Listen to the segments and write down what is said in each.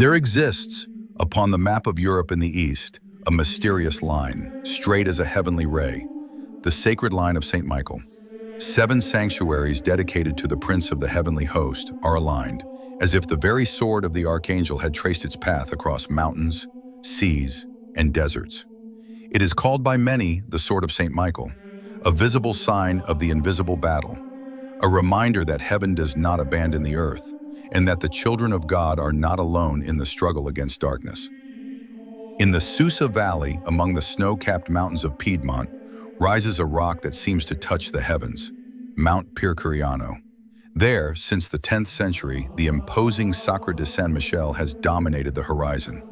There exists, upon the map of Europe in the east, a mysterious line, straight as a heavenly ray, the sacred line of St. Michael. 7 sanctuaries dedicated to the Prince of the Heavenly Host are aligned, as if the very sword of the Archangel had traced its path across mountains, seas, and deserts. It is called by many the Sword of St. Michael, a visible sign of the invisible battle, a reminder that heaven does not abandon the earth, and that the children of God are not alone in the struggle against darkness. In the Susa Valley, among the snow-capped mountains of Piedmont, rises a rock that seems to touch the heavens, Mount Pirchiriano. There, since the 10th century, the imposing Sacra di San Michele has dominated the horizon.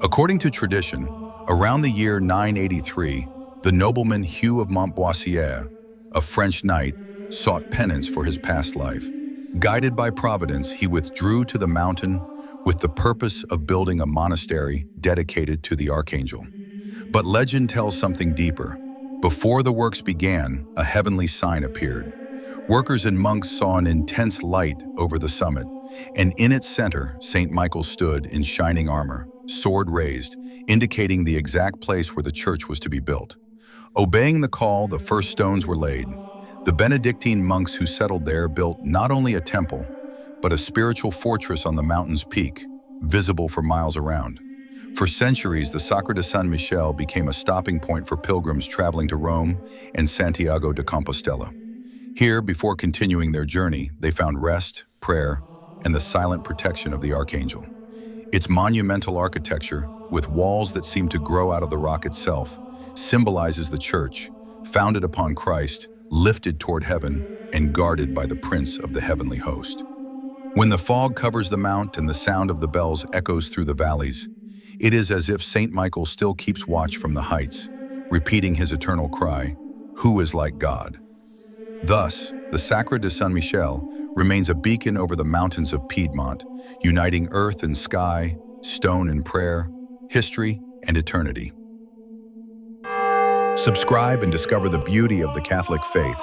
According to tradition, around the year 983, the nobleman Hugh of Montboissier, a French knight, sought penance for his past life. Guided by Providence, he withdrew to the mountain with the purpose of building a monastery dedicated to the Archangel. But legend tells something deeper. Before the works began, a heavenly sign appeared. Workers and monks saw an intense light over the summit, and in its center, St. Michael stood in shining armor, sword raised, indicating the exact place where the church was to be built. Obeying the call, the first stones were laid. The Benedictine monks who settled there built not only a temple, but a spiritual fortress on the mountain's peak, visible for miles around. For centuries, the Sacra di San Michele became a stopping point for pilgrims traveling to Rome and Santiago de Compostela. Here, before continuing their journey, they found rest, prayer, and the silent protection of the Archangel. Its monumental architecture, with walls that seem to grow out of the rock itself, symbolizes the church, founded upon Christ, lifted toward heaven, and guarded by the Prince of the Heavenly Host. When the fog covers the mount and the sound of the bells echoes through the valleys, it is as if St. Michael still keeps watch from the heights, repeating his eternal cry, "Who is like God?" Thus, the Sacra di San Michele remains a beacon over the mountains of Piedmont, uniting earth and sky, stone and prayer, history and eternity. Subscribe and discover the beauty of the Catholic faith.